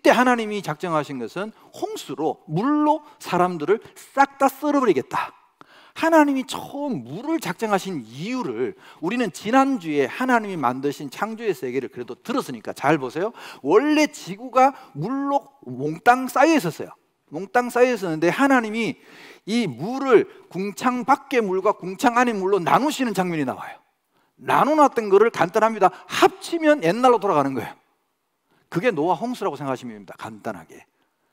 이때 하나님이 작정하신 것은 홍수로, 물로 사람들을 싹 다 썰어버리겠다. 하나님이 처음 물을 작정하신 이유를 우리는 지난주에 하나님이 만드신 창조의 세계를 그래도 들었으니까 잘 보세요. 원래 지구가 물로 몽땅 쌓여 있었어요. 몽땅 쌓여 있었는데 하나님이 이 물을 궁창 밖의 물과 궁창 안의 물로 나누시는 장면이 나와요. 나눠놨던 거를 간단합니다. 합치면 옛날로 돌아가는 거예요. 그게 노아 홍수라고 생각하시면 됩니다. 간단하게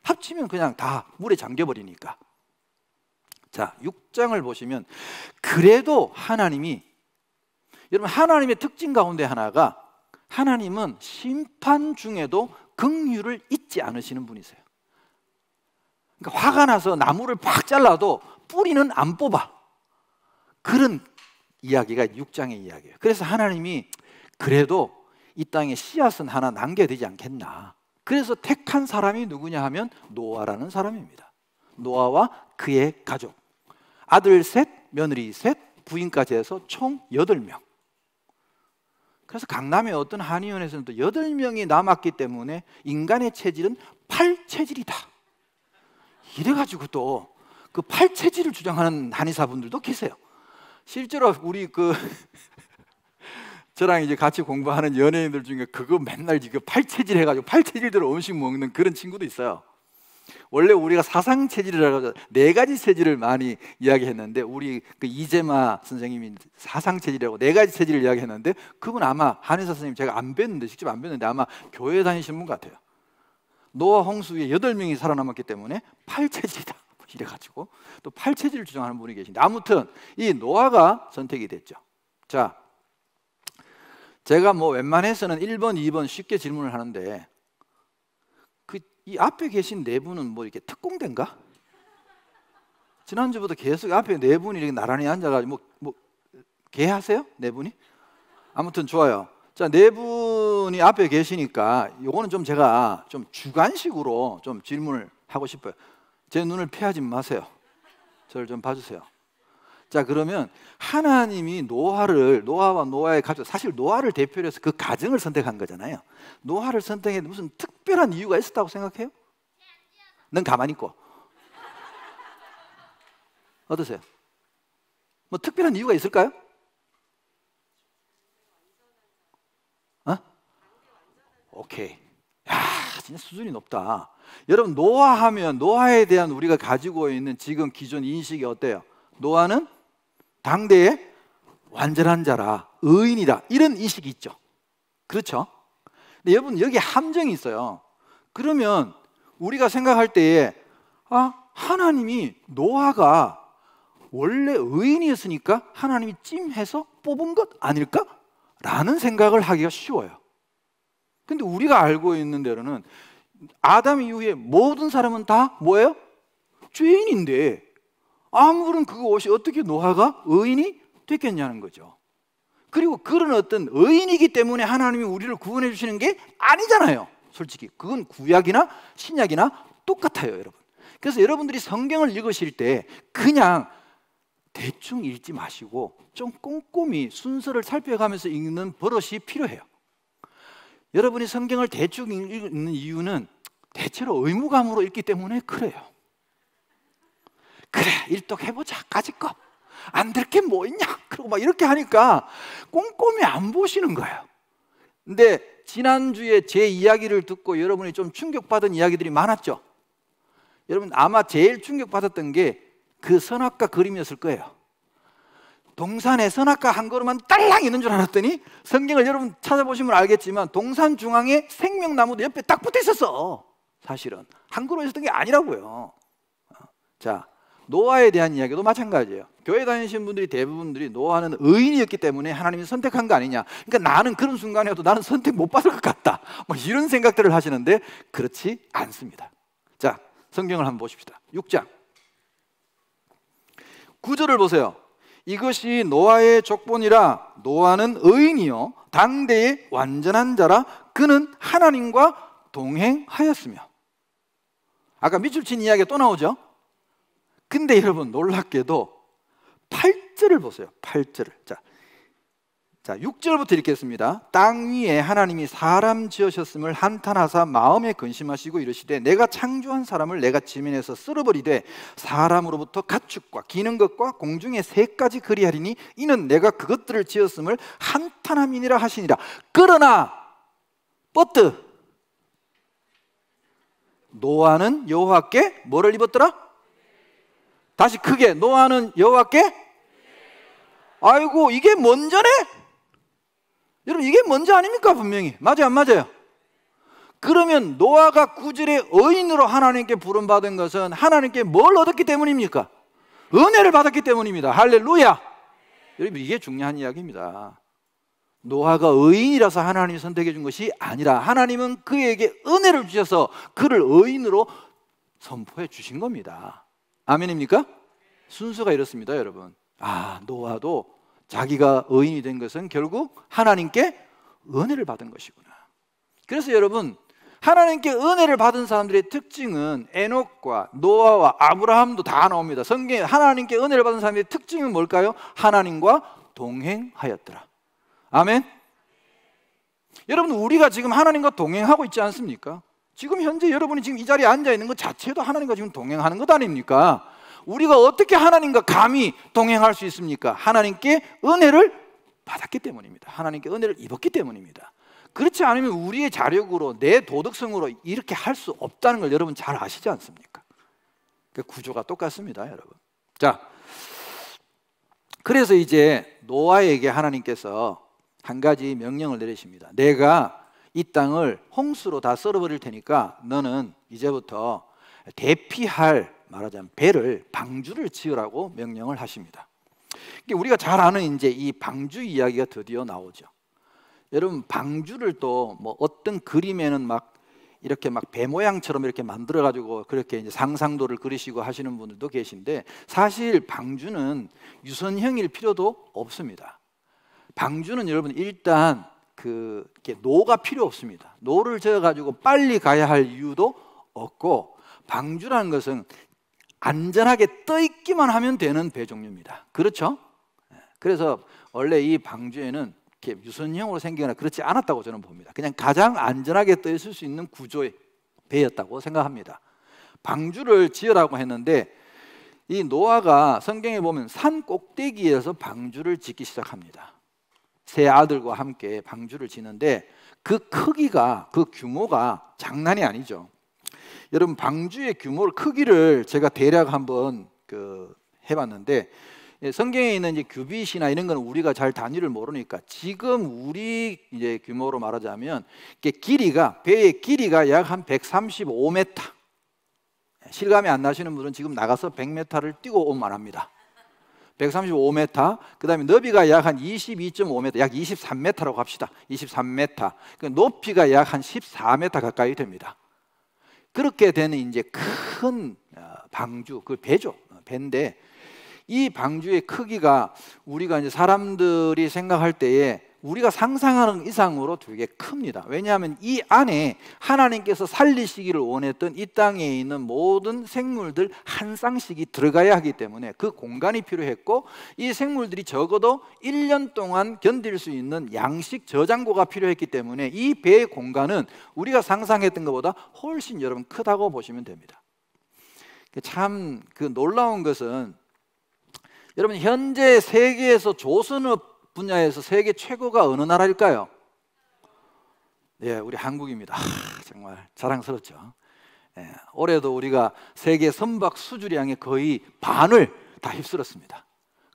합치면 그냥 다 물에 잠겨버리니까. 자, 6장을 보시면 그래도 하나님이, 여러분 하나님의 특징 가운데 하나가 하나님은 심판 중에도 긍휼을 잊지 않으시는 분이세요. 그러니까 화가 나서 나무를 팍 잘라도 뿌리는 안 뽑아. 그런 이야기가 6장의 이야기예요. 그래서 하나님이 그래도 이 땅에 씨앗은 하나 남겨야 되지 않겠나. 그래서 택한 사람이 누구냐 하면 노아라는 사람입니다. 노아와 그의 가족, 아들 셋, 며느리 셋, 부인까지 해서 총 8명. 그래서 강남의 어떤 한의원에서는 또 8명이 남았기 때문에 인간의 체질은 8체질이다. 이래가지고 또 그 8체질을 주장하는 한의사분들도 계세요. 실제로 우리 저랑 이제 같이 공부하는 연예인들 중에 그거 맨날 이거 8체질 해가지고 8체질대로 음식 먹는 그런 친구도 있어요. 원래 우리가 사상체질이라고 4가지 체질을 많이 이야기했는데, 우리 그 이재마 선생님이 사상체질이라고 4가지 체질을 이야기했는데, 그분 아마 한의사 선생님 제가 안 뵀는데, 직접 안 뵀는데 아마 교회 다니시는 분 같아요. 노아 홍수에 8명이 살아남았기 때문에 8체질이다 이래가지고 또 8체질을 주장하는 분이 계신데, 아무튼 이 노아가 선택이 됐죠. 자, 제가 뭐 웬만해서는 1번, 2번 쉽게 질문을 하는데 이 앞에 계신 4분은 뭐 이렇게 특공대인가? 지난주부터 계속 앞에 4분이 이렇게 나란히 앉아가지고 뭐 개하세요? 4분이? 아무튼 좋아요. 자, 4분이 앞에 계시니까 요거는 좀 제가 좀 주관식으로 좀 질문을 하고 싶어요. 제 눈을 피하지 마세요. 저를 좀 봐주세요. 자, 그러면 하나님이 노아와 노아의 가족, 사실 노아를 대표로 해서 그 가정을 선택한 거잖아요. 노아를 선택했는데 무슨 특별한 이유가 있었다고 생각해요? 넌 가만히 있고. 어떠세요? 뭐 특별한 이유가 있을까요? 오케이. 야, 진짜 수준이 높다. 여러분, 노아하면 노아에 대한 우리가 가지고 있는 지금 기존 인식이 어때요? 노아는 당대의 완전한 자라, 의인이다, 이런 인식이 있죠. 그렇죠? 근데 여러분, 여기 함정이 있어요. 그러면 우리가 생각할 때에 하나님이 노아가 원래 의인이었으니까 하나님이 찜해서 뽑은 것 아닐까? 라는 생각을 하기가 쉬워요. 근데 우리가 알고 있는 대로는 아담 이후에 모든 사람은 다 뭐예요? 죄인인데 아무런 그것이 어떻게 노아가 의인이 됐겠냐는 거죠. 그리고 그런 어떤 의인이기 때문에 하나님이 우리를 구원해 주시는 게 아니잖아요. 솔직히 그건 구약이나 신약이나 똑같아요, 여러분. 그래서 여러분들이 성경을 읽으실 때 그냥 대충 읽지 마시고 좀 꼼꼼히 순서를 살펴가면서 읽는 버릇이 필요해요. 여러분이 성경을 대충 읽는 이유는 대체로 의무감으로 읽기 때문에 그래요. 그래, 일독해보자, 까짓 거 안 될 게 뭐 있냐, 그리고 막 이렇게 하니까 꼼꼼히 안 보시는 거예요. 근데 지난주에 제 이야기를 듣고 여러분이 좀 충격받은 이야기들이 많았죠. 여러분 아마 제일 충격받았던 게 그 선악과 그림이었을 거예요. 동산에 선악과 한 그루만 딸랑 있는 줄 알았더니 성경을 여러분 찾아보시면 알겠지만 동산 중앙에 생명나무도 옆에 딱 붙어 있었어. 사실은 한 그루 있었던 게 아니라고요. 자, 노아에 대한 이야기도 마찬가지예요. 교회 다니시는 분들이 대부분들이 노아는 의인이었기 때문에 하나님이 선택한 거 아니냐, 그러니까 나는 그런 순간에도 나는 선택 못 받을 것 같다, 뭐 이런 생각들을 하시는데 그렇지 않습니다. 자, 성경을 한번 보십시다. 6장 9절을 보세요. 이것이 노아의 족본이라. 노아는 의인이요 당대의 완전한 자라. 그는 하나님과 동행하였으며. 아까 밑줄 친 이야기가 또 나오죠. 근데 여러분 놀랍게도 8절을 보세요. 8절을. 자, 자, 6절부터 읽겠습니다. 땅 위에 하나님이 사람 지으셨음을 한탄하사 마음에 근심하시고 이르시되 내가 창조한 사람을 내가 지면에서 쓸어버리되 사람으로부터 가축과 기는 것과 공중의 새까지 그리하리니 이는 내가 그것들을 지었음을 한탄함이니라 하시니라. 그러나 버트 노아는 여호와께 뭐를 입었더라? 다시 크게, 노아는 여호와께? 아이고, 이게 먼저네? 여러분, 이게 먼저 아닙니까? 분명히 맞아요, 안 맞아요? 그러면 노아가 구절에 의인으로 하나님께 부름받은 것은 하나님께 뭘 얻었기 때문입니까? 은혜를 받았기 때문입니다. 할렐루야. 여러분, 이게 중요한 이야기입니다. 노아가 의인이라서 하나님이 선택해 준 것이 아니라 하나님은 그에게 은혜를 주셔서 그를 의인으로 선포해 주신 겁니다. 아멘입니까? 순서가 이렇습니다, 여러분. 노아도 자기가 의인이 된 것은 결국 하나님께 은혜를 받은 것이구나. 그래서 여러분, 하나님께 은혜를 받은 사람들의 특징은 에녹과 노아와 아브라함도 다 나옵니다. 성경에 하나님께 은혜를 받은 사람의 특징은 뭘까요? 하나님과 동행하였더라. 아멘. 여러분, 우리가 지금 하나님과 동행하고 있지 않습니까? 지금 현재 여러분이 지금 이 자리에 앉아 있는 것 자체도 하나님과 지금 동행하는 것 아닙니까? 우리가 어떻게 하나님과 감히 동행할 수 있습니까? 하나님께 은혜를 받았기 때문입니다. 하나님께 은혜를 입었기 때문입니다. 그렇지 않으면 우리의 자력으로, 내 도덕성으로 이렇게 할 수 없다는 걸 여러분 잘 아시지 않습니까? 그 구조가 똑같습니다, 여러분. 자, 그래서 이제 노아에게 하나님께서 한 가지 명령을 내리십니다. 내가 이 땅을 홍수로 다 썰어버릴 테니까 너는 이제부터 대피할, 말하자면 배를, 방주를 지으라고 명령을 하십니다. 우리가 잘 아는 이제 이 방주 이야기가 드디어 나오죠. 여러분, 방주를 또 뭐 어떤 그림에는 막 이렇게 막 배 모양처럼 이렇게 만들어 가지고 그렇게 이제 상상도를 그리시고 하시는 분들도 계신데, 사실 방주는 유선형일 필요도 없습니다. 방주는 여러분 일단 이렇게 노가 필요 없습니다. 노를 저어 가지고 빨리 가야 할 이유도 없고, 방주라는 것은 안전하게 떠 있기만 하면 되는 배 종류입니다. 그렇죠? 그래서 원래 이 방주에는 이렇게 유선형으로 생기거나 그렇지 않았다고 저는 봅니다. 그냥 가장 안전하게 떠 있을 수 있는 구조의 배였다고 생각합니다. 방주를 지으라고 했는데, 이 노아가 성경에 보면 산 꼭대기에서 방주를 짓기 시작합니다. 세 아들과 함께 방주를 짓는데 그 크기가, 그 규모가 장난이 아니죠. 여러분, 방주의 규모를, 크기를 제가 대략 한번 해봤는데, 성경에 있는 이제 규빗이나 이런 건 우리가 잘 단위를 모르니까 지금 우리 이제 규모로 말하자면 길이가, 배의 길이가 약 한 135m. 실감이 안 나시는 분은 지금 나가서 100m를 뛰고 오면 합니다. 135m. 그 다음에 너비가 약 한 22.5m, 약 23m라고 합시다. 23m. 높이가 약 한 14m 가까이 됩니다. 그렇게 되는 이제 큰 방주, 그 배죠. 배인데, 이 방주의 크기가 우리가 이제 사람들이 생각할 때에 우리가 상상하는 이상으로 되게 큽니다. 왜냐하면 이 안에 하나님께서 살리시기를 원했던 이 땅에 있는 모든 생물들 한 쌍씩이 들어가야 하기 때문에 그 공간이 필요했고, 이 생물들이 적어도 1년 동안 견딜 수 있는 양식 저장고가 필요했기 때문에 이 배의 공간은 우리가 상상했던 것보다 훨씬 여러분 크다고 보시면 됩니다. 참 놀라운 것은, 여러분, 현재 세계에서 조선업 분야에서 세계 최고가 어느 나라일까요? 예, 우리 한국입니다. 정말 자랑스럽죠. 예, 올해도 우리가 세계 선박 수주량의 거의 반을 다 휩쓸었습니다.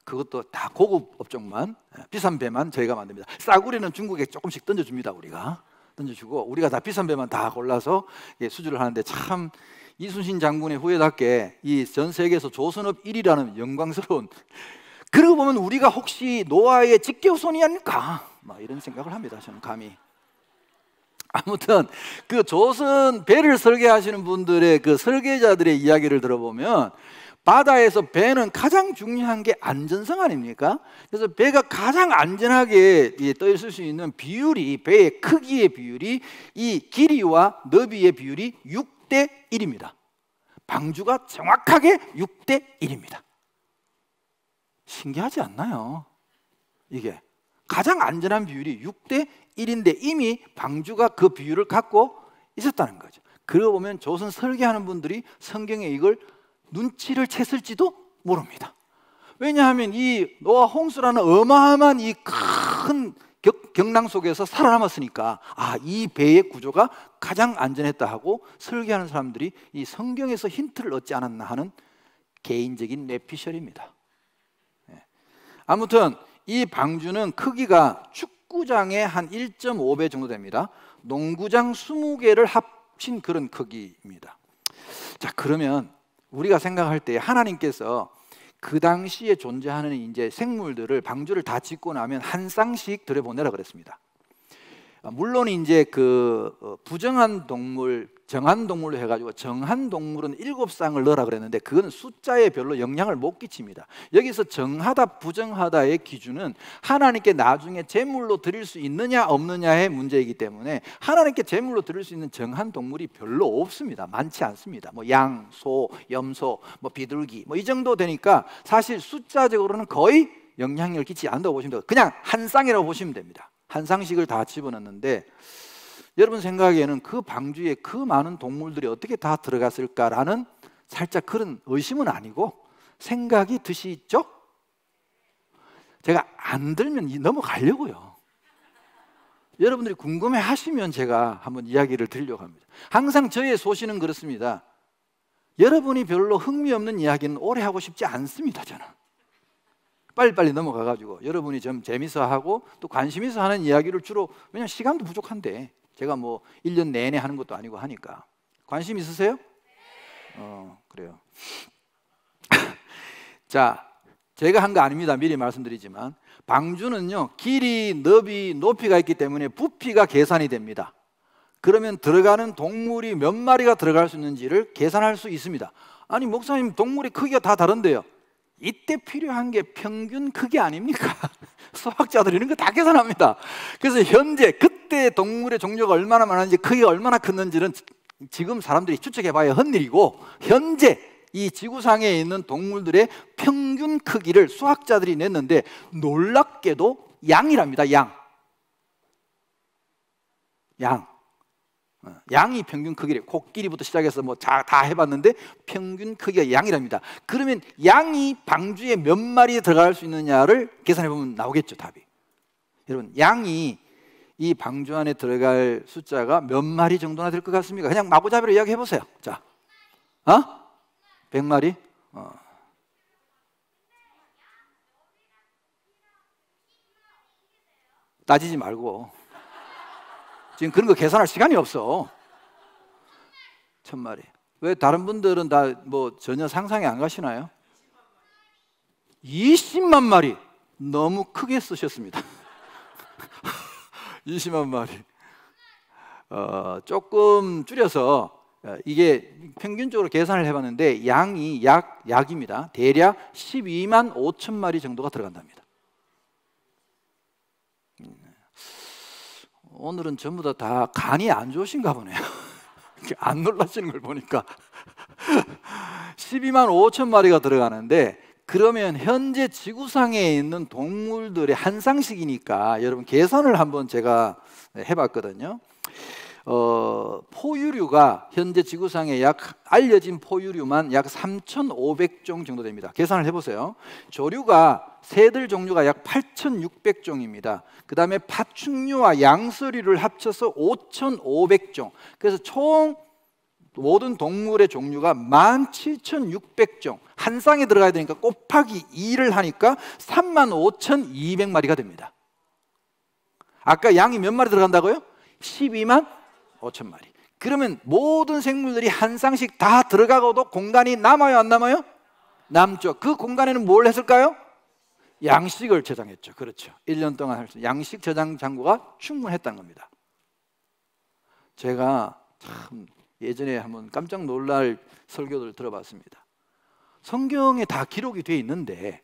그것도 다 고급 업종만, 비싼 배만 저희가 만듭니다. 싸구려는 중국에 조금씩 던져줍니다. 우리가 던져주고, 우리가 다 비싼 배만 다 골라서 수주를 하는데, 참 이순신 장군의 후예답게 이 전 세계에서 조선업 1위라는 영광스러운, 그러고 보면 우리가 혹시 노아의 직계후손이 아닐까, 막 이런 생각을 합니다. 저는 감히. 아무튼 그 조선 배를 설계하시는 분들의 그 설계자들의 이야기를 들어보면, 바다에서 배는 가장 중요한 게 안전성 아닙니까? 그래서 배가 가장 안전하게 떠 있을 수 있는 비율이, 배의 크기의 비율이, 이 길이와 너비의 비율이 6대 1입니다. 방주가 정확하게 6대 1입니다. 신기하지 않나요? 이게 가장 안전한 비율이 6대 1인데 이미 방주가 그 비율을 갖고 있었다는 거죠. 그러고 보면 조선 설계하는 분들이 성경에 이걸 눈치를 챘을지도 모릅니다. 왜냐하면 이 노아 홍수라는 어마어마한 이 큰 경랑 속에서 살아남았으니까 이 배의 구조가 가장 안전했다 하고 설계하는 사람들이 이 성경에서 힌트를 얻지 않았나 하는 개인적인 뇌피셜입니다. 아무튼 이 방주는 크기가 축구장의 한 1.5배 정도 됩니다. 농구장 20개를 합친 그런 크기입니다. 자, 그러면 우리가 생각할 때 하나님께서 그 당시에 존재하는 이제 생물들을 방주를 다 짓고 나면 한 쌍씩 들여보내라 그랬습니다. 물론 이제 그 부정한 동물, 정한 동물로 해가지고 정한 동물은 7쌍을 넣으라 그랬는데 그건 숫자에 별로 영향을 못 끼칩니다. 여기서 정하다 부정하다의 기준은 하나님께 나중에 제물로 드릴 수 있느냐 없느냐의 문제이기 때문에 하나님께 제물로 드릴 수 있는 정한 동물이 별로 없습니다. 많지 않습니다. 뭐 양, 소, 염소, 뭐 비둘기 뭐 이 정도 되니까 사실 숫자적으로는 거의 영향력을 끼치지 않는다고 보시면 돼요. 그냥 한 쌍이라고 보시면 됩니다. 한 쌍씩을 다 집어넣는데 여러분 생각에는 그 방주에 그 많은 동물들이 어떻게 다 들어갔을까라는 살짝 그런 의심은 아니고 생각이 드시죠? 제가 안 들면 넘어가려고요. 여러분들이 궁금해 하시면 제가 한번 이야기를 드리려고 합니다. 항상 저의 소신은 그렇습니다. 여러분이 별로 흥미없는 이야기는 오래 하고 싶지 않습니다. 저는 빨리빨리 넘어가가지고 여러분이 좀 재밌어하고 또 관심 있어 하는 이야기를 주로, 왜냐면 시간도 부족한데 제가 뭐 1년 내내 하는 것도 아니고 하니까. 관심 있으세요? 그래요. 자, 제가 한 거 아닙니다. 미리 말씀드리지만 방주는요 길이, 너비, 높이가 있기 때문에 부피가 계산이 됩니다. 그러면 들어가는 동물이 몇 마리가 들어갈 수 있는지를 계산할 수 있습니다. 아니 목사님, 동물의 크기가 다 다른데요. 이때 필요한 게 평균 크기 아닙니까? 수학자들이 이런 거 다 계산합니다. 그래서 현재 그때 동물의 종류가 얼마나 많은지 크기가 얼마나 컸는지는 지금 사람들이 추측해봐야 헛일이고, 현재 이 지구상에 있는 동물들의 평균 크기를 수학자들이 냈는데 놀랍게도 양이랍니다. 양이 평균 크기래. 코끼리부터 시작해서 뭐 다 해봤는데 평균 크기가 양이랍니다. 그러면 양이 방주에 몇 마리 들어갈 수 있느냐를 계산해보면 나오겠죠, 답이. 여러분, 양이 이 방주 안에 들어갈 숫자가 몇 마리 정도나 될 것 같습니까? 그냥 마구잡이로 이야기해보세요. 자, 100마리? 따지지 말고. 지금 그런 거 계산할 시간이 없어. 1000마리. 왜 다른 분들은 다 뭐 전혀 상상이 안 가시나요? 20만 마리. 너무 크게 쓰셨습니다. 20만 마리. 조금 줄여서 이게 평균적으로 계산을 해봤는데 양이 약입니다. 대략 12만 5천 마리 정도가 들어간답니다. 오늘은 전부 다 간이 안 좋으신가 보네요. 안 놀라시는 걸 보니까 12만 5천 마리가 들어가는데, 그러면 현재 지구상에 있는 동물들의 한 쌍씩이니까 여러분 계산을 한번 제가 해봤거든요. 포유류가 현재 지구상에 알려진 포유류만 약 3,500종 정도 됩니다. 계산을 해보세요. 조류가 새들 종류가 약 8,600종입니다. 그 다음에 파충류와 양서류를 합쳐서 5,500종. 그래서 총 모든 동물의 종류가 17,600종. 한 쌍에 들어가야 되니까 곱하기 2를 하니까 35,200마리가 됩니다. 아까 양이 몇 마리 들어간다고요? 12만 5천 마리. 그러면 모든 생물들이 한 쌍씩 다 들어가고도 공간이 남아요, 안 남아요? 남죠. 그 공간에는 뭘 했을까요? 양식을 저장했죠. 그렇죠. 1년 동안 할 수 있는 양식 저장 창고가 충분했다는 겁니다. 제가 참 예전에 한번 깜짝 놀랄 설교를 들어봤습니다. 성경에 다 기록이 돼 있는데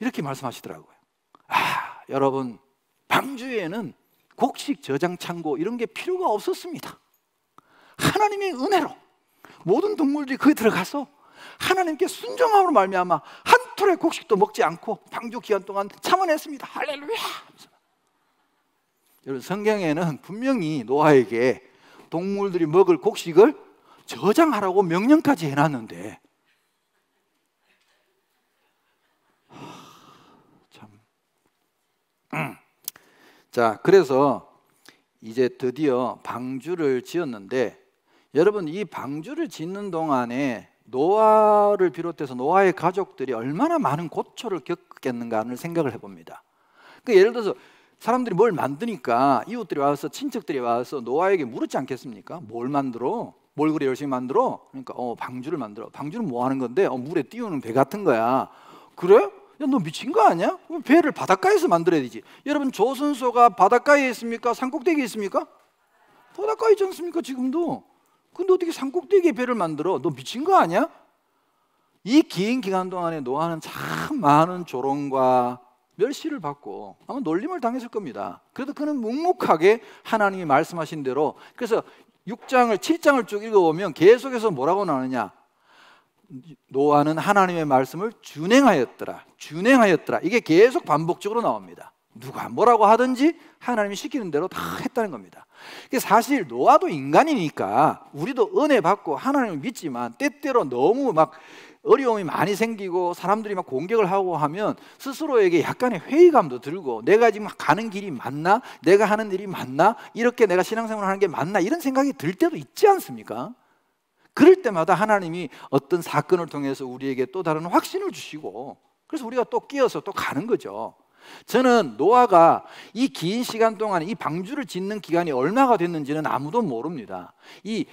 이렇게 말씀하시더라고요. 여러분, 방주에는 곡식 저장 창고 이런 게 필요가 없었습니다. 하나님의 은혜로 모든 동물들이 거기 들어가서 하나님께 순종함으로 말미암아 한 하루의 곡식도 먹지 않고 방주 기간 동안 참아냈습니다. 할렐루야. 여러분, 성경에는 분명히 노아에게 동물들이 먹을 곡식을 저장하라고 명령까지 해놨는데 참. 자, 그래서 이제 드디어 방주를 지었는데, 여러분, 이 방주를 짓는 동안에 노아를 비롯해서 노아의 가족들이 얼마나 많은 고초를 겪겠는가를 생각을 해봅니다. 그러니까 예를 들어서 사람들이 뭘 만드니까 이웃들이 와서, 친척들이 와서 노아에게 물었지 않겠습니까? 뭘 만들어? 뭘 그래 열심히 만들어? 그러니까 방주를 만들어. 방주는 뭐 하는 건데? 물에 띄우는 배 같은 거야. 그래? 야, 너 미친 거 아니야? 배를 바닷가에서 만들어야 되지. 여러분, 조선소가 바닷가에 있습니까? 산꼭대기에 있습니까? 바닷가에 있지 않습니까? 지금도. 근데 어떻게 산꼭대기에 배를 만들어? 너 미친 거 아니야? 이 긴 기간 동안에 노아는 참 많은 조롱과 멸시를 받고 아마 놀림을 당했을 겁니다. 그래도 그는 묵묵하게 하나님이 말씀하신 대로, 그래서 6장을 7장을 쭉 읽어보면 계속해서 뭐라고 나오느냐, 노아는 하나님의 말씀을 준행하였더라. 이게 계속 반복적으로 나옵니다. 누가 뭐라고 하든지 하나님이 시키는 대로 다 했다는 겁니다. 사실 노아도 인간이니까 우리도 은혜 받고 하나님을 믿지만 때때로 너무 막 어려움이 많이 생기고 사람들이 막 공격을 하고 하면 스스로에게 약간의 회의감도 들고, 내가 지금 가는 길이 맞나? 내가 하는 일이 맞나? 이렇게 내가 신앙생활을 하는 게 맞나? 이런 생각이 들 때도 있지 않습니까? 그럴 때마다 하나님이 어떤 사건을 통해서 우리에게 또 다른 확신을 주시고, 그래서 우리가 또 끼어서 또 가는 거죠. 저는 노아가 이 긴 시간 동안 이 방주를 짓는 기간이 얼마가 됐는지는 아무도 모릅니다. 이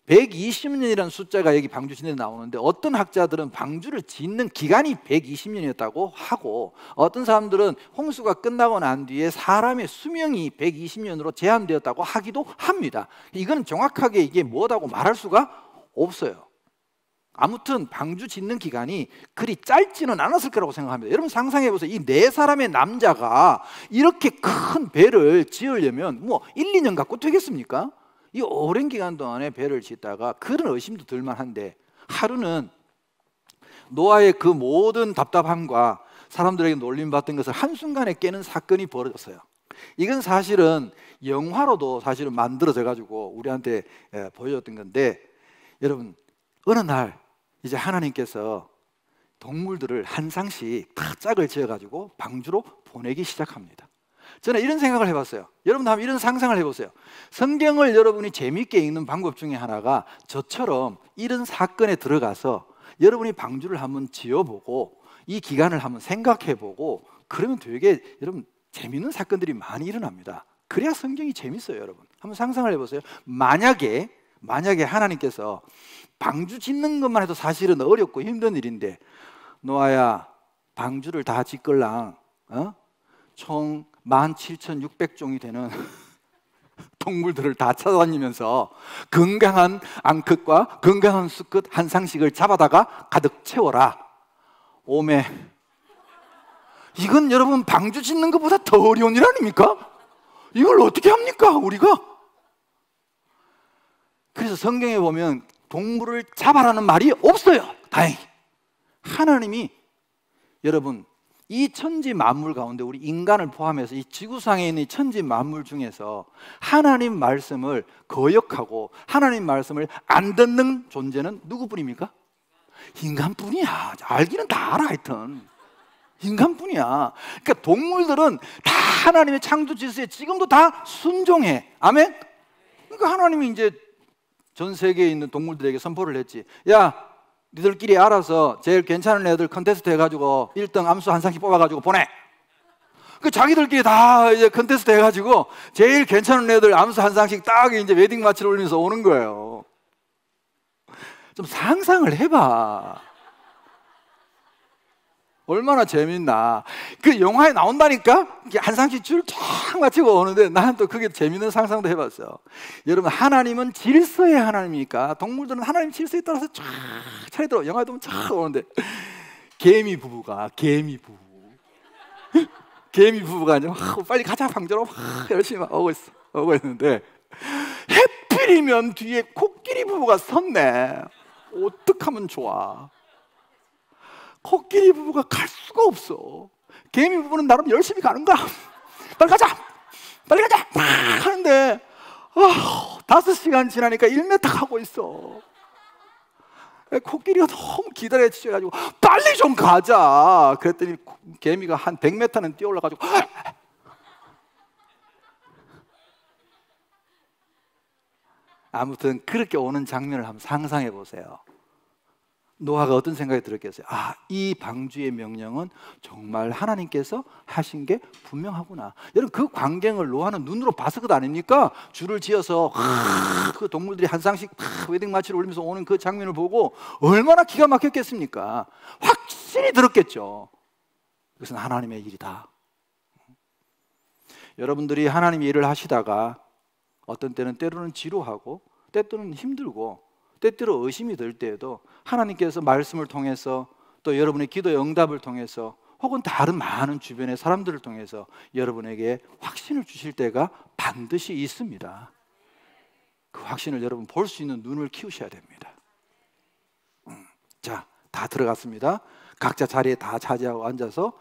120년이라는 숫자가 여기 방주 짓는 데 나오는데, 어떤 학자들은 방주를 짓는 기간이 120년이었다고 하고, 어떤 사람들은 홍수가 끝나고 난 뒤에 사람의 수명이 120년으로 제한되었다고 하기도 합니다. 이건 정확하게 이게 뭐라고 말할 수가 없어요. 아무튼 방주 짓는 기간이 그리 짧지는 않았을 거라고 생각합니다. 여러분 상상해 보세요. 이 4사람의 남자가 이렇게 큰 배를 지으려면 뭐 1, 2년 갖고 되겠습니까? 이 오랜 기간 동안에 배를 짓다가 그런 의심도 들만한데, 하루는 노아의 그 모든 답답함과 사람들에게 놀림받던 것을 한순간에 깨는 사건이 벌어졌어요. 이건 사실은 영화로도 사실은 만들어져 가지고 우리한테 보여줬던 건데, 여러분, 어느 날 이제 하나님께서 동물들을 한 쌍씩 다 짝을 지어가지고 방주로 보내기 시작합니다. 저는 이런 생각을 해봤어요. 여러분도 한번 이런 상상을 해보세요. 성경을 여러분이 재미있게 읽는 방법 중에 하나가 저처럼 이런 사건에 들어가서 여러분이 방주를 한번 지어보고 이 기간을 한번 생각해보고, 그러면 되게 여러분 재미있는 사건들이 많이 일어납니다. 그래야 성경이 재밌어요. 여러분 한번 상상을 해보세요. 만약에 하나님께서 방주 짓는 것만 해도 사실은 어렵고 힘든 일인데, 노아야 방주를 다 짓걸랑 총 17,600종이 되는 동물들을 다 찾아다니면서 건강한 암컷과 건강한 수컷 한 쌍씩을 잡아다가 가득 채워라. 오메, 이건 여러분 방주 짓는 것보다 더 어려운 일 아닙니까? 이걸 어떻게 합니까 우리가? 그래서 성경에 보면 동물을 잡아라는 말이 없어요. 다행히 하나님이 여러분 이 천지 만물 가운데 우리 인간을 포함해서 이 지구상에 있는 이 천지 만물 중에서 하나님 말씀을 거역하고 하나님 말씀을 안 듣는 존재는 누구뿐입니까? 인간뿐이야. 알기는 다 알아. 하여튼 인간뿐이야. 그러니까 동물들은 다 하나님의 창조 질서에 지금도 다 순종해. 아멘? 그러니까 하나님이 이제 전 세계에 있는 동물들에게 선포를 했지. 야, 니들끼리 알아서 제일 괜찮은 애들 컨테스트 해가지고 1등 암수 한 쌍씩 뽑아가지고 보내. 그 자기들끼리 다 이제 컨테스트 해가지고 제일 괜찮은 애들 암수 한 쌍씩 딱 이제 웨딩 마치를 올리면서 오는 거예요. 좀 상상을 해봐. 얼마나 재밌나. 그 영화에 나온다니까? 한 쌍씩 줄 쫙 맞추고 오는데 나는 또 그게 재밌는 상상도 해봤어요. 여러분 하나님은 질서의 하나님이니까 동물들은 하나님 질서에 따라서 쫙 차리더라고. 영화에 보면 쫙 오는데 개미 부부가 이제 빨리 가자 방주로 열심히 오고 있는데 해필이면 뒤에 코끼리 부부가 섰네. 어떡하면 좋아. 코끼리 부부가 갈 수가 없어. 개미 부부는 나름 열심히 가는 거야. 빨리 가자, 빨리 가자 하는데 5시간 지나니까 1m 가고 있어. 코끼리가 너무 기다려 지쳐가지고 빨리 좀 가자. 그랬더니 개미가 한 100m는 뛰어 올라가지고 아무튼 그렇게 오는 장면을 한번 상상해 보세요. 노아가 어떤 생각이 들었겠어요? 이 방주의 명령은 정말 하나님께서 하신 게 분명하구나. 여러분, 그 광경을 노아는 눈으로 봤을 것 아닙니까? 줄을 지어서 그 동물들이 한 쌍씩 웨딩 마치를 올리면서 오는 그 장면을 보고 얼마나 기가 막혔겠습니까? 확실히 들었겠죠. 그것은 하나님의 일이다. 여러분들이 하나님의 일을 하시다가 어떤 때는 때로는 지루하고 때로는 힘들고 때때로 의심이 들 때에도 하나님께서 말씀을 통해서 또 여러분의 기도의 응답을 통해서 혹은 다른 많은 주변의 사람들을 통해서 여러분에게 확신을 주실 때가 반드시 있습니다. 그 확신을 여러분 볼 수 있는 눈을 키우셔야 됩니다. 자, 다 들어갔습니다. 각자 자리에 다 차지하고 앉아서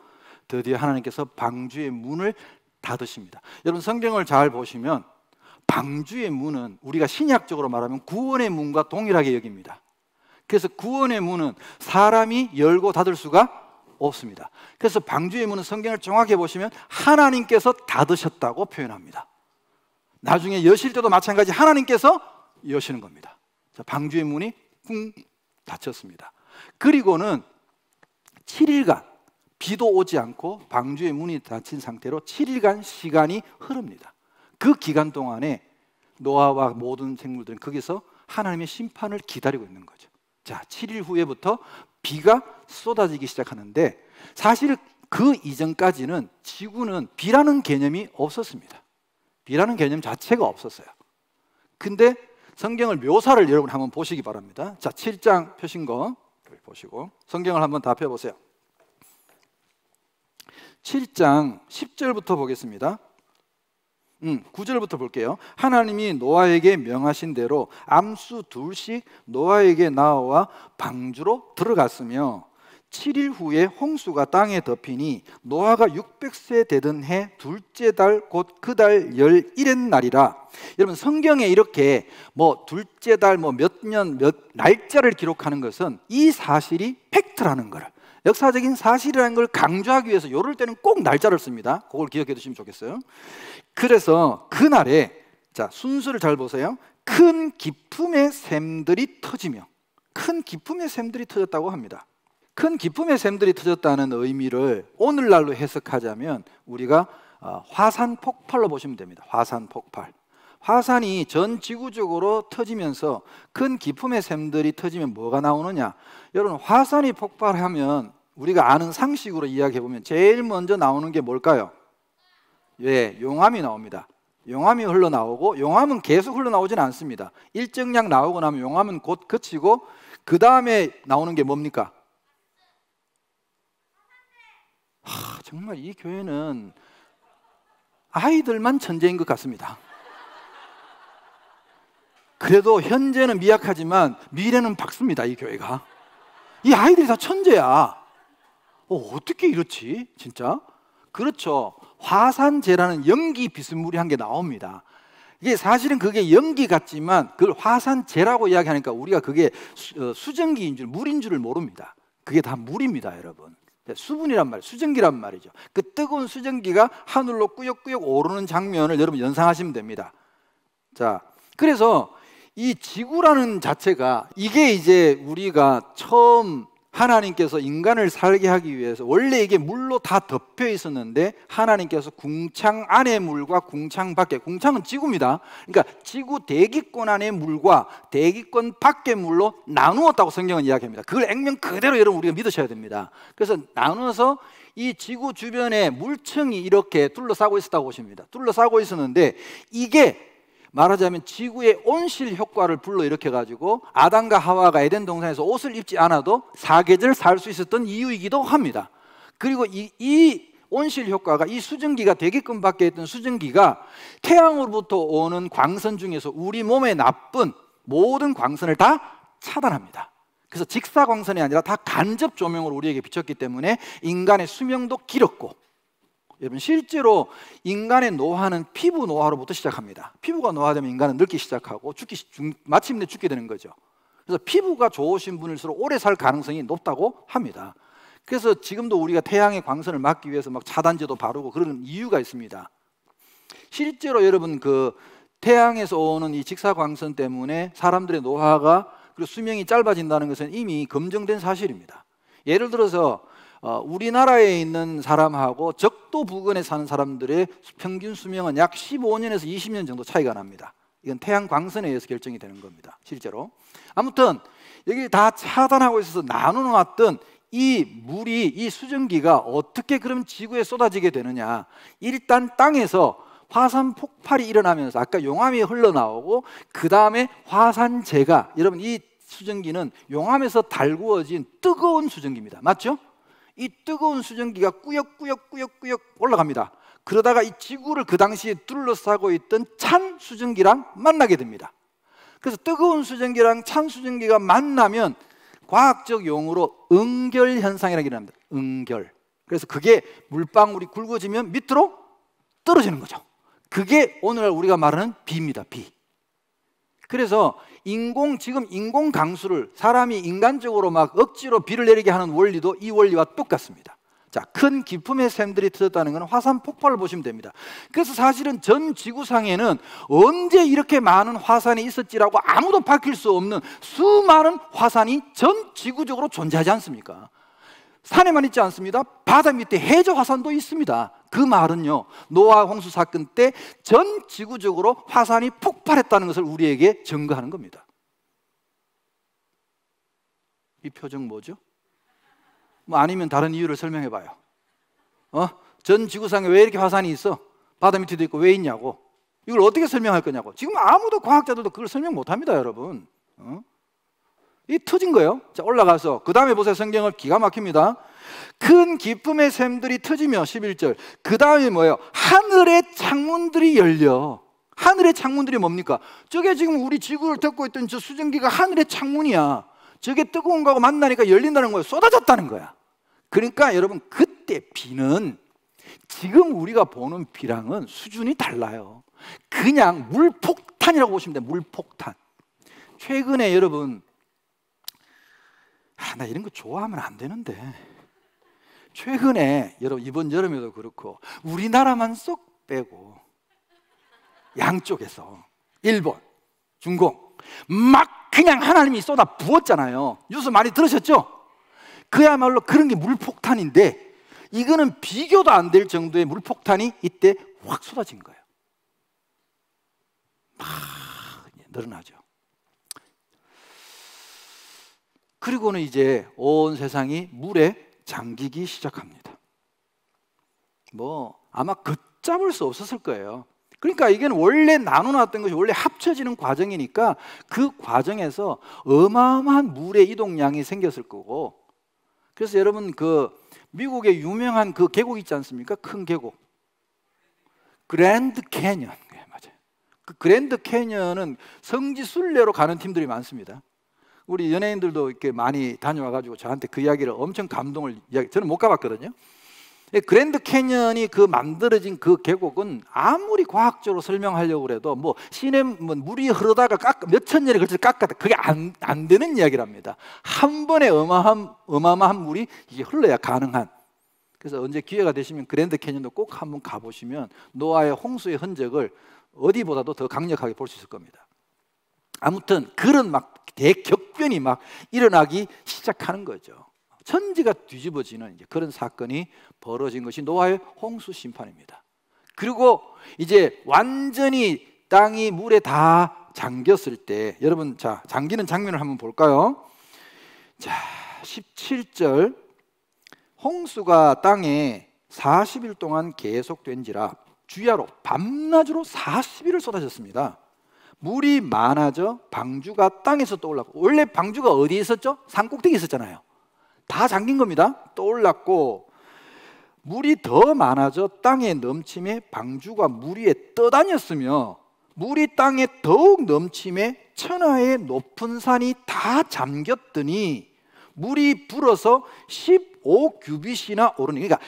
드디어 하나님께서 방주의 문을 닫으십니다. 여러분, 성경을 잘 보시면 방주의 문은 우리가 신약적으로 말하면 구원의 문과 동일하게 여깁니다. 그래서 구원의 문은 사람이 열고 닫을 수가 없습니다. 그래서 방주의 문은 성경을 정확히 보시면 하나님께서 닫으셨다고 표현합니다. 나중에 여실 때도 마찬가지 하나님께서 여시는 겁니다. 자, 방주의 문이 쿵 닫혔습니다. 그리고는 7일간 비도 오지 않고 방주의 문이 닫힌 상태로 7일간 시간이 흐릅니다. 그 기간 동안에 노아와 모든 생물들은 거기서 하나님의 심판을 기다리고 있는 거죠. 자, 7일 후에부터 비가 쏟아지기 시작하는데 사실 그 이전까지는 지구는 비라는 개념이 없었습니다. 비라는 개념 자체가 없었어요. 근데 성경을 묘사를 여러분 한번 보시기 바랍니다. 자, 7장 펴신 거 보시고 성경을 한번 다 펴보세요. 7장 10절부터 보겠습니다. 9절부터 볼게요. 하나님이 노아에게 명하신 대로 암수 둘씩 노아에게 나와 방주로 들어갔으며 7일 후에 홍수가 땅에 덮이니 노아가 600세 되던 해 둘째 달 곧 그 달 11의 날이라. 여러분, 성경에 이렇게 둘째 달 몇 년 몇 날짜를 기록하는 것은 이 사실이 팩트라는 거를, 역사적인 사실이라는 걸 강조하기 위해서 이럴 때는 꼭 날짜를 씁니다. 그걸 기억해 두시면 좋겠어요. 그래서 그날에, 자, 순서를 잘 보세요. 큰 기품의 샘들이 터지며, 큰 기품의 샘들이 터졌다고 합니다. 큰 기품의 샘들이 터졌다는 의미를 오늘날로 해석하자면 우리가 화산 폭발로 보시면 됩니다. 화산 폭발. 화산이 전 지구적으로 터지면서 큰 기품의 샘들이 터지면 뭐가 나오느냐? 여러분, 화산이 폭발하면 우리가 아는 상식으로 이야기해 보면 제일 먼저 나오는 게 뭘까요? 예, 용암이 나옵니다. 용암이 흘러나오고, 용암은 계속 흘러나오진 않습니다. 일정량 나오고 나면 용암은 곧 그치고 그 다음에 나오는 게 뭡니까? 정말 이 교회는 아이들만 천재인 것 같습니다. 그래도 현재는 미약하지만 미래는 밝습니다. 이 교회가. 이 아이들이 다 천재야. 어떻게 이렇지? 진짜? 그렇죠. 화산재라는 연기 비스무리한 게 나옵니다. 이게 사실은 그게 연기 같지만 그걸 화산재라고 이야기하니까 우리가 그게 수증기인 줄, 물인 줄을 모릅니다. 그게 다 물입니다, 여러분. 수분이란 말, 수증기란 말이죠. 그 뜨거운 수증기가 하늘로 꾸역꾸역 오르는 장면을 여러분 연상하시면 됩니다. 자, 그래서 이 지구라는 자체가, 이게 이제 우리가 처음 하나님께서 인간을 살게 하기 위해서 원래 이게 물로 다 덮여 있었는데 하나님께서 궁창 안의 물과 궁창 밖에, 궁창은 지구입니다. 그러니까 지구 대기권 안의 물과 대기권 밖의 물로 나누었다고 성경은 이야기합니다. 그걸 액면 그대로 여러분 우리가 믿으셔야 됩니다. 그래서 나누어서 이 지구 주변에 물층이 이렇게 둘러싸고 있었다고 보십니다. 둘러싸고 있었는데 이게 말하자면 지구의 온실 효과를 불러일으켜가지고 아담과 하와가 에덴 동산에서 옷을 입지 않아도 사계절 살 수 있었던 이유이기도 합니다. 그리고 이 온실 효과가, 이 수증기가 대기권 밖에 있던 수증기가 태양으로부터 오는 광선 중에서 우리 몸에 나쁜 모든 광선을 다 차단합니다. 그래서 직사광선이 아니라 다 간접 조명으로 우리에게 비쳤기 때문에 인간의 수명도 길었고, 여러분 실제로 인간의 노화는 피부 노화로부터 시작합니다. 피부가 노화되면 인간은 늙기 시작하고 마침내 죽게 되는 거죠. 그래서 피부가 좋으신 분일수록 오래 살 가능성이 높다고 합니다. 그래서 지금도 우리가 태양의 광선을 막기 위해서 막 차단제도 바르고 그런 이유가 있습니다. 실제로 여러분 그 태양에서 오는 이 직사광선 때문에 사람들의 노화가 그리고 수명이 짧아진다는 것은 이미 검증된 사실입니다. 예를 들어서 우리나라에 있는 사람하고 적도 부근에 사는 사람들의 평균 수명은 약 15년에서 20년 정도 차이가 납니다. 이건 태양 광선에 의해서 결정이 되는 겁니다. 실제로. 아무튼 여기 다 차단하고 있어서 나눠놨던 이 물이, 이 수증기가 어떻게 그럼 지구에 쏟아지게 되느냐. 일단 땅에서 화산 폭발이 일어나면서 아까 용암이 흘러나오고 그 다음에 화산재가, 여러분 이 수증기는 용암에서 달구어진 뜨거운 수증기입니다. 맞죠? 이 뜨거운 수증기가 꾸역꾸역 올라갑니다. 그러다가 이 지구를 그 당시에 둘러싸고 있던 찬 수증기랑 만나게 됩니다. 그래서 뜨거운 수증기랑 찬 수증기가 만나면 과학적 용어로 응결 현상이라고 일어납니다. 응결. 그래서 그게 물방울이 굵어지면 밑으로 떨어지는 거죠. 그게 오늘날 우리가 말하는 비입니다. 비. 그래서 지금 인공 강수를 사람이 인간적으로 막 억지로 비를 내리게 하는 원리도 이 원리와 똑같습니다. 자, 큰 기품의 샘들이 터졌다는 것은 화산 폭발을 보시면 됩니다. 그래서 사실은 전 지구상에는 언제 이렇게 많은 화산이 있었지라고 아무도 밝힐 수 없는 수많은 화산이 전 지구적으로 존재하지 않습니까? 산에만 있지 않습니다. 바다 밑에 해저 화산도 있습니다. 그 말은요, 노아 홍수 사건 때 전 지구적으로 화산이 폭발했다는 것을 우리에게 증거하는 겁니다. 이 표정 뭐죠? 뭐 아니면 다른 이유를 설명해 봐요. 전 지구상에 왜 이렇게 화산이 있어? 바다 밑에도 있고 왜 있냐고. 이걸 어떻게 설명할 거냐고. 지금 아무도 과학자들도 그걸 설명 못 합니다, 여러분. 이 터진 거예요. 자, 올라가서 그 다음에 보세요. 성경을 기가 막힙니다. 큰 기쁨의 샘들이 터지며 11절. 그 다음에 뭐예요? 하늘의 창문들이 열려. 하늘의 창문들이 뭡니까? 저게 지금 우리 지구를 덮고 있던 저 수증기가 하늘의 창문이야. 저게 뜨거운 거하고 만나니까 열린다는 거예요. 쏟아졌다는 거야. 그러니까 여러분 그때 비는 지금 우리가 보는 비랑은 수준이 달라요. 그냥 물폭탄이라고 보시면 돼요. 물폭탄. 최근에 여러분 나 이런 거 좋아하면 안 되는데 최근에 여러분 이번 여름에도 그렇고 우리나라만 쏙 빼고 양쪽에서 일본, 중국 막 그냥 하나님이 쏟아 부었잖아요. 뉴스 많이 들으셨죠? 그야말로 그런 게 물폭탄인데 이거는 비교도 안 될 정도의 물폭탄이 이때 확 쏟아진 거예요. 막 늘어나죠. 그리고는 이제 온 세상이 물에 잠기기 시작합니다. 뭐 아마 걷잡을 수 없었을 거예요. 그러니까 이게 원래 나눠놨던 것이 원래 합쳐지는 과정이니까 그 과정에서 어마어마한 물의 이동량이 생겼을 거고, 그래서 여러분 그 미국의 유명한 그 계곡 있지 않습니까? 큰 계곡 그랜드 캐년. 맞아요. 그 그랜드 캐년은 성지 순례로 가는 팀들이 많습니다. 우리 연예인들도 이렇게 많이 다녀와가지고 저한테 그 이야기를 엄청 감동을 저는 못 가봤거든요. 그랜드 캐년이 그 만들어진 그 계곡은 아무리 과학적으로 설명하려고 해도 뭐 시내 물이 흐르다가 몇천 년에 걸쳐서 깎았다, 그게 안 되는 이야기랍니다. 한 번에 어마어마한 물이 이게 흘러야 가능한. 그래서 언제 기회가 되시면 그랜드 캐년도 꼭 한번 가보시면 노아의 홍수의 흔적을 어디보다도 더 강력하게 볼 수 있을 겁니다. 아무튼 그런 막 대격변이 막 일어나기 시작하는 거죠. 천지가 뒤집어지는 이제 그런 사건이 벌어진 것이 노아의 홍수 심판입니다. 그리고 이제 완전히 땅이 물에 다 잠겼을 때, 여러분 자 잠기는 장면을 한번 볼까요? 자 17절. 홍수가 땅에 40일 동안 계속된지라 주야로 밤낮으로 40일을 쏟아졌습니다. 물이 많아져 방주가 땅에서 떠올랐고, 원래 방주가 어디에 있었죠? 산꼭대기에 있었잖아요. 다 잠긴 겁니다. 떠올랐고 물이 더 많아져 땅에 넘침에 방주가 물 위에 떠다녔으며 물이 땅에 더욱 넘침에 천하의 높은 산이 다 잠겼더니 물이 불어서 15규빗이나 오르니, 그러니까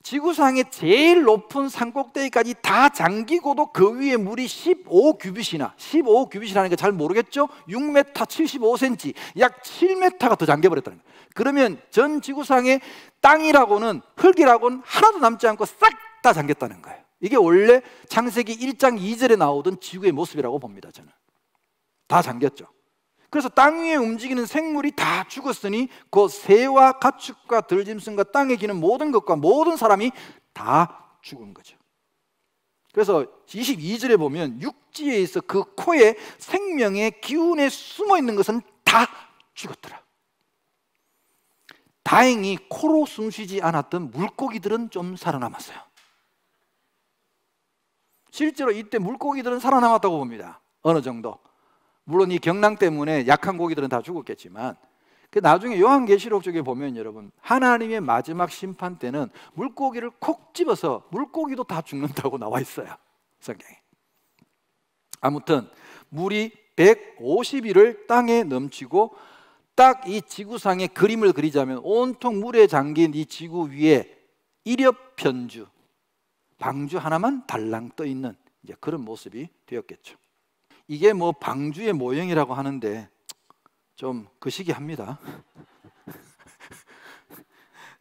지구상의 제일 높은 산 꼭대기까지 다 잠기고도 그 위에 물이 15규빗이라는 게 잘 모르겠죠? 6m 75cm, 약 7m가 더 잠겨버렸다는 거예요. 그러면 전 지구상의 땅이라고는, 흙이라고는 하나도 남지 않고 싹 다 잠겼다는 거예요. 이게 원래 창세기 1장 2절에 나오던 지구의 모습이라고 봅니다. 저는 다 잠겼죠. 그래서 땅 위에 움직이는 생물이 다 죽었으니 그 새와 가축과 들짐승과 땅에 기는 모든 것과 모든 사람이 다 죽은 거죠. 그래서 22절에 보면 육지에 있어 그 코에 생명의 기운에 숨어 있는 것은 다 죽었더라. 다행히 코로 숨쉬지 않았던 물고기들은 좀 살아남았어요. 실제로 이때 물고기들은 살아남았다고 봅니다. 어느 정도. 물론 이 경랑 때문에 약한 고기들은 다 죽었겠지만, 나중에 요한계시록 쪽에 보면 여러분, 하나님의 마지막 심판 때는 물고기를 콕 집어서 물고기도 다 죽는다고 나와 있어요, 성경에. 아무튼 물이 150일을 땅에 넘치고, 딱 이 지구상의 그림을 그리자면 온통 물에 잠긴 이 지구 위에 일엽편주, 방주 하나만 달랑 떠 있는 이제 그런 모습이 되었겠죠. 이게 뭐 방주의 모형이라고 하는데 좀 거시기합니다.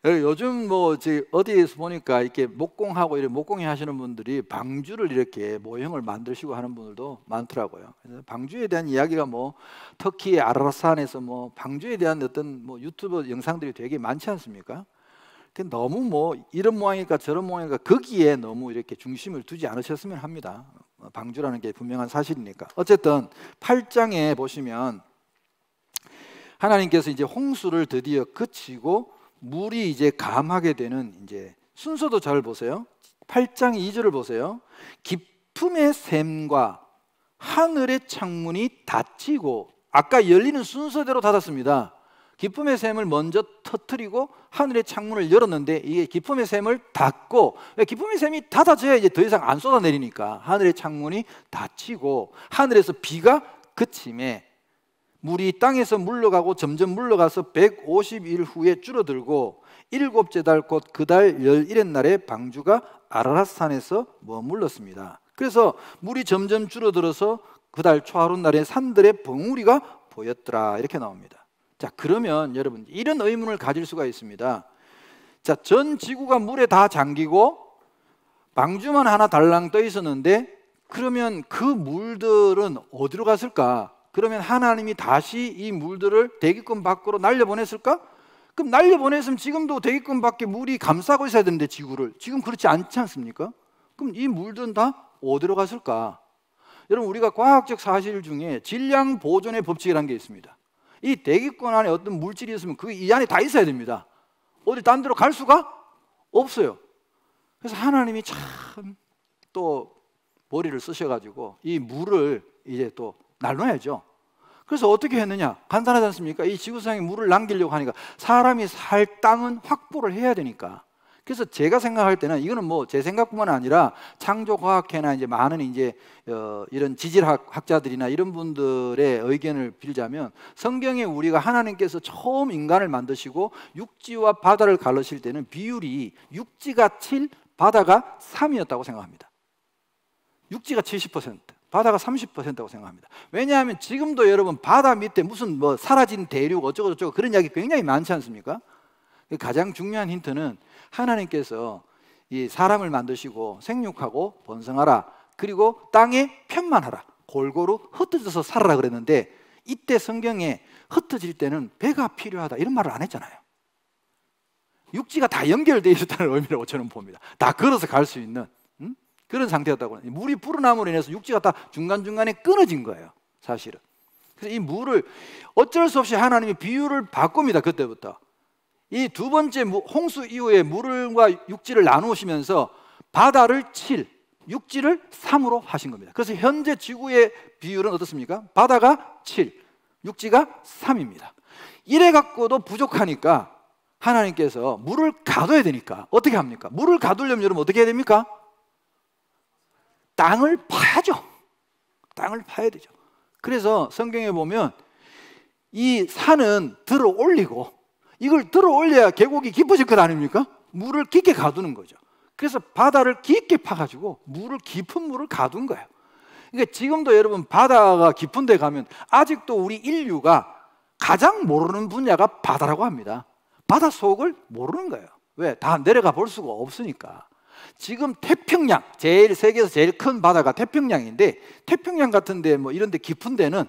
요즘 뭐 어디에서 보니까 이렇게 목공하고 이렇게 목공이 하시는 분들이 방주를 이렇게 모형을 만드시고 하는 분들도 많더라고요. 그래서 방주에 대한 이야기가 뭐 터키의 아라산에서 뭐 방주에 대한 어떤 뭐 유튜브 영상들이 되게 많지 않습니까? 너무 뭐 이런 모양일까 저런 모양일까 거기에 너무 이렇게 중심을 두지 않으셨으면 합니다. 방주라는 게 분명한 사실이니까. 어쨌든 8장에 보시면 하나님께서 이제 홍수를 드디어 그치고 물이 이제 감하게 되는 이제 순서도 잘 보세요. 8장 2절을 보세요. 기품의 샘과 하늘의 창문이 닫히고, 아까 열리는 순서대로 닫았습니다. 기쁨의 샘을 먼저 터뜨리고 하늘의 창문을 열었는데, 이게 기쁨의 샘을 닫고, 기쁨의 샘이 닫아져야 이제 더 이상 안 쏟아내리니까 하늘의 창문이 닫히고 하늘에서 비가 그침에 물이 땅에서 물러가고 점점 물러가서 150일 후에 줄어들고, 일곱째 달 곧 그 달 11의 날에 방주가 아라랏산에서 머물렀습니다. 그래서 물이 점점 줄어들어서 그 달 초하룻 날에 산들의 벙우리가 보였더라, 이렇게 나옵니다. 자, 그러면 여러분 이런 의문을 가질 수가 있습니다. 자, 전 지구가 물에 다 잠기고 방주만 하나 달랑 떠 있었는데, 그러면 그 물들은 어디로 갔을까? 그러면 하나님이 다시 이 물들을 대기권 밖으로 날려보냈을까? 그럼 날려보냈으면 지금도 대기권 밖에 물이 감싸고 있어야 되는데 지구를, 지금 그렇지 않지 않습니까? 그럼 이 물들은 다 어디로 갔을까? 여러분, 우리가 과학적 사실 중에 질량 보존의 법칙이라는 게 있습니다. 이 대기권 안에 어떤 물질이 있으면 그게 이 안에 다 있어야 됩니다. 어디 딴 데로 갈 수가 없어요. 그래서 하나님이 참 또 머리를 쓰셔가지고 이 물을 이제 또 나눠야죠. 그래서 어떻게 했느냐? 간단하지 않습니까? 이 지구상에 물을 남기려고 하니까 사람이 살 땅은 확보를 해야 되니까. 그래서 제가 생각할 때는 이거는 뭐 제 생각뿐만 아니라 창조과학회나 이제 많은 이제 이런 지질학자들이나 이런 분들의 의견을 빌자면, 성경에 우리가 하나님께서 처음 인간을 만드시고 육지와 바다를 가르실 때는 비율이 육지가 7, 바다가 3이었다고 생각합니다. 육지가 70%, 바다가 30%라고 생각합니다. 왜냐하면 지금도 여러분 바다 밑에 무슨 뭐 사라진 대륙 어쩌고 저쩌고 그런 이야기 굉장히 많지 않습니까? 가장 중요한 힌트는 하나님께서 이 사람을 만드시고 생육하고 번성하라, 그리고 땅에 편만하라, 골고루 흩어져서 살아라 그랬는데, 이때 성경에 흩어질 때는 배가 필요하다 이런 말을 안 했잖아요. 육지가 다 연결되어 있었다는 의미라고 저는 봅니다. 다 걸어서 갈 수 있는 그런 상태였다고. 물이 불어남으로 인해서 육지가 다 중간중간에 끊어진 거예요, 사실은. 그래서 이 물을 어쩔 수 없이 하나님이 비율을 바꿉니다. 그때부터 이 두 번째 홍수 이후에 물과 육지를 나누시면서 바다를 7, 육지를 3으로 하신 겁니다. 그래서 현재 지구의 비율은 어떻습니까? 바다가 7, 육지가 3입니다. 이래 갖고도 부족하니까 하나님께서 물을 가둬야 되니까 어떻게 합니까? 물을 가두려면 여러분 어떻게 해야 됩니까? 땅을 파야죠. 땅을 파야 되죠. 그래서 성경에 보면 이 산은 들어 올리고, 이걸 들어 올려야 계곡이 깊어질 것 아닙니까? 물을 깊게 가두는 거죠. 그래서 바다를 깊게 파가지고 깊은 물을 가둔 거예요. 그러니까 지금도 여러분 바다가 깊은 데 가면 아직도 우리 인류가 가장 모르는 분야가 바다라고 합니다. 바다 속을 모르는 거예요. 왜? 다 내려가 볼 수가 없으니까. 지금 태평양, 세계에서 제일 큰 바다가 태평양인데, 태평양 같은 데 뭐 이런 데 깊은 데는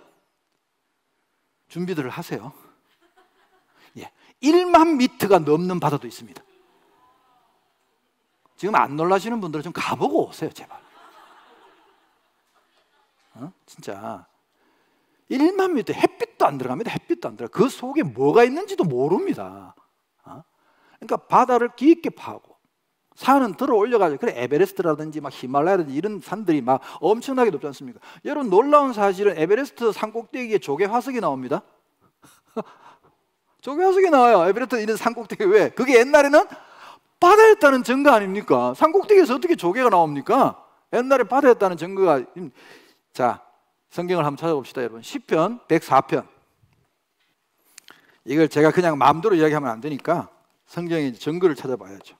준비들을 하세요. 1만 미터가 넘는 바다도 있습니다. 지금 안 놀라시는 분들은 좀 가보고 오세요, 제발. 진짜 1만 미터, 햇빛도 안 들어갑니다. 햇빛도 안 들어가. 그 속에 뭐가 있는지도 모릅니다. 그러니까 바다를 깊게 파고 산은 들어 올려가지고, 그래 에베레스트라든지 막 히말라야라든지 이런 산들이 막 엄청나게 높지 않습니까? 여러분 놀라운 사실은 에베레스트 산 꼭대기에 조개 화석이 나옵니다. 조개 화석이 나와요. 에베레스트 이런 산 꼭대기. 왜? 그게 옛날에는 바다였다는 증거 아닙니까? 산 꼭대기에서 어떻게 조개가 나옵니까? 옛날에 바다였다는 증거가. 자, 성경을 한번 찾아봅시다, 여러분. 시편 104편. 이걸 제가 그냥 마음대로 이야기하면 안 되니까 성경의 증거를 찾아봐야죠.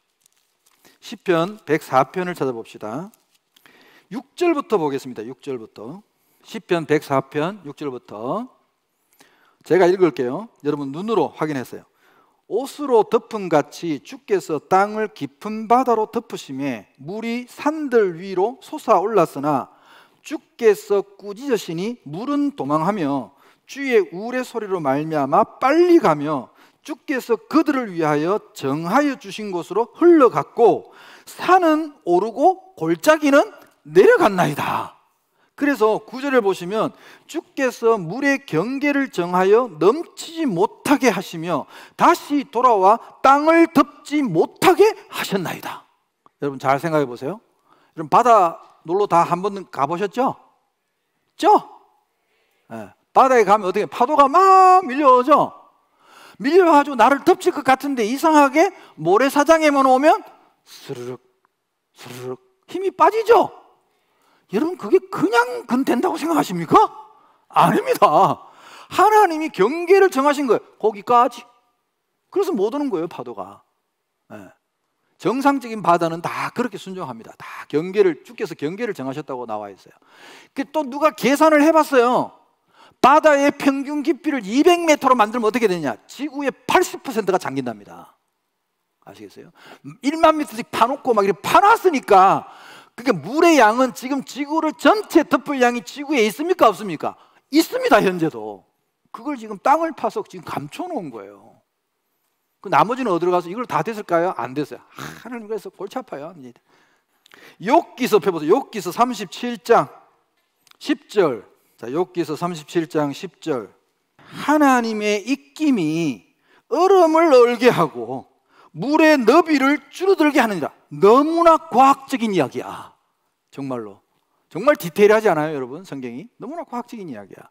시편 104편을 찾아봅시다. 6절부터 보겠습니다. 6절부터. 시편 104편 6절부터 제가 읽을게요. 여러분 눈으로 확인했어요. 옷으로 덮음같이 주께서 땅을 깊은 바다로 덮으심에 물이 산들 위로 솟아올랐으나 주께서 꾸짖으시니 물은 도망하며 주의 우레 소리로 말미암아 빨리 가며 주께서 그들을 위하여 정하여 주신 곳으로 흘러갔고 산은 오르고 골짜기는 내려갔나이다. 그래서 9절을 보시면 주께서 물의 경계를 정하여 넘치지 못하게 하시며 다시 돌아와 땅을 덮지 못하게 하셨나이다. 여러분 잘 생각해 보세요. 여러분 바다 놀러 다 한 번 가보셨죠? 네. 바다에 가면 어떻게 파도가 막 밀려오죠? 밀려가지고 나를 덮칠 것 같은데 이상하게 모래사장에만 오면 스르륵 스르륵 힘이 빠지죠? 여러분 그게 그냥 된다고 생각하십니까? 아닙니다. 하나님이 경계를 정하신 거예요. 거기까지. 그래서 못 오는 거예요, 파도가. 네. 정상적인 바다는 다 그렇게 순종합니다. 다 주께서 경계를 정하셨다고 나와 있어요. 또 누가 계산을 해봤어요. 바다의 평균 깊이를 200m로 만들면 어떻게 되냐? 지구의 80%가 잠긴답니다. 아시겠어요? 1만 미터씩 파놓고 막 이렇게 파놨으니까, 그러니까 물의 양은 지금 지구를 전체 덮을 양이 지구에 있습니까? 없습니까? 있습니다, 현재도. 그걸 지금 땅을 파서 지금 감춰놓은 거예요. 그 나머지는 어디로 가서 이걸 다 됐을까요? 안 됐어요. 하나님 그래서 골치 아파요. 욥기서 펴보세요. 욥기서 37장 10절. 자, 욥기서 37장 10절. 하나님의 입김이 얼음을 얼게 하고 물의 너비를 줄어들게 하느니라. 너무나 과학적인 이야기야. 정말로. 정말 디테일하지 않아요, 여러분? 성경이 너무나 과학적인 이야기야.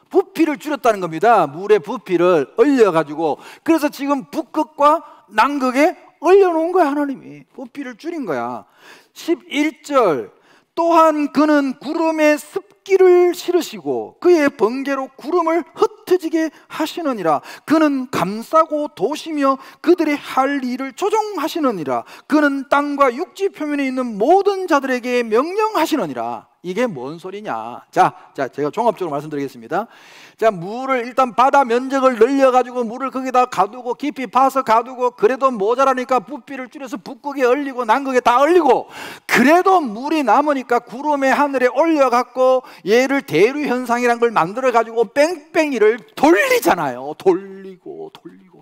부피를 줄였다는 겁니다. 물의 부피를 얼려가지고. 그래서 지금 북극과 남극에 얼려놓은 거야, 하나님이. 부피를 줄인 거야. 11절. 또한 그는 구름에 습기를 실으시고 그의 번개로 구름을 흩어지게 하시느니라. 그는 감싸고 도시며 그들의 할 일을 조종하시느니라. 그는 땅과 육지 표면에 있는 모든 자들에게 명령하시느니라. 이게 뭔 소리냐? 자, 제가 종합적으로 말씀드리겠습니다. 자, 물을 일단 바다 면적을 늘려가지고 물을 거기다 가두고 깊이 파서 가두고, 그래도 모자라니까 부피를 줄여서 북극에 얼리고 남극에 다 얼리고, 그래도 물이 남으니까 구름의 하늘에 올려갖고 얘를 대류 현상이란 걸 만들어가지고 뺑뺑이를 돌리잖아요. 돌리고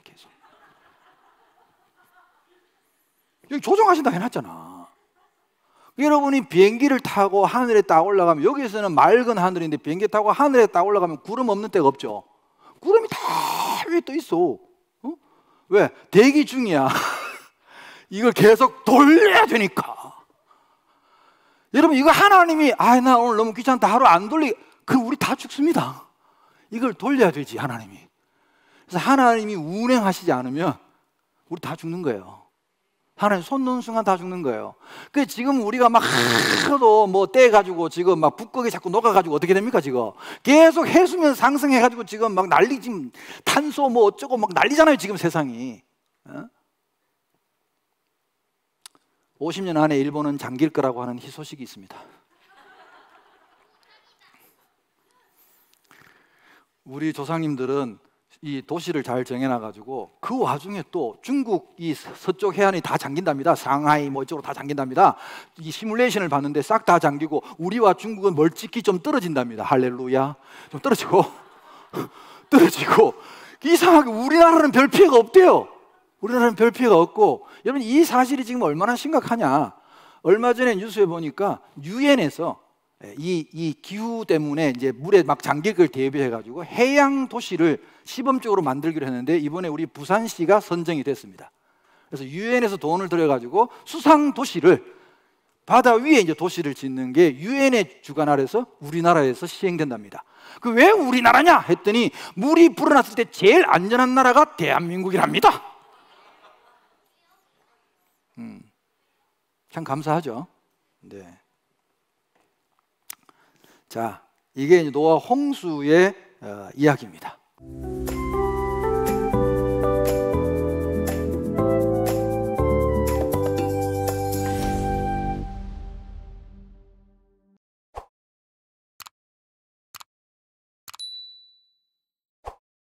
계속. 여기 조종하신다 해놨잖아. 여러분이 비행기를 타고 하늘에 딱 올라가면, 여기서는 맑은 하늘인데 비행기 타고 하늘에 딱 올라가면 구름 없는 데가 없죠. 구름이 다 위에 떠 있어. 왜? 대기 중이야. 이걸 계속 돌려야 되니까. 여러분 이거 하나님이 나 오늘 너무 귀찮다 하루 안 우리 다 죽습니다. 이걸 돌려야 되지, 하나님이. 그래서 하나님이 운행하시지 않으면 우리 다 죽는 거예요. 하나님 손 놓는 순간 다 죽는 거예요. 그 지금 우리가 막 하도 뭐 떼가지고 지금 막 북극이 자꾸 녹아가지고 어떻게 됩니까 지금? 계속 해수면 상승해가지고 지금 막 난리, 지금 탄소 뭐 어쩌고 막 난리잖아요 지금 세상이. 50년 안에 일본은 잠길 거라고 하는 희소식이 있습니다. 우리 조상님들은 이 도시를 잘 정해놔가지고 그 와중에 또 중국 이 서쪽 해안이 다 잠긴답니다. 상하이 뭐 이쪽으로 다 잠긴답니다. 이 시뮬레이션을 봤는데 싹 다 잠기고 우리와 중국은 멀찍이 좀 떨어진답니다. 할렐루야. 좀 떨어지고 떨어지고 이상하게 우리나라는 별 피해가 없대요. 우리나라는 별 피해가 없고, 여러분 이 사실이 지금 얼마나 심각하냐. 얼마 전에 뉴스에 보니까 유엔에서 이 기후 때문에 이제 물에 막 잠길 걸 대비해 가지고 해양 도시를 시범적으로 만들기로 했는데 이번에 우리 부산시가 선정이 됐습니다. 그래서 유엔에서 돈을 들여 가지고 수상 도시를, 바다 위에 이제 도시를 짓는 게 유엔의 주관 아래서 우리나라에서 시행된답니다. 그 왜 우리나라냐 했더니 물이 불어났을 때 제일 안전한 나라가 대한민국이랍니다. 참 감사하죠. 네. 자, 이게 노아 홍수의 이야기입니다.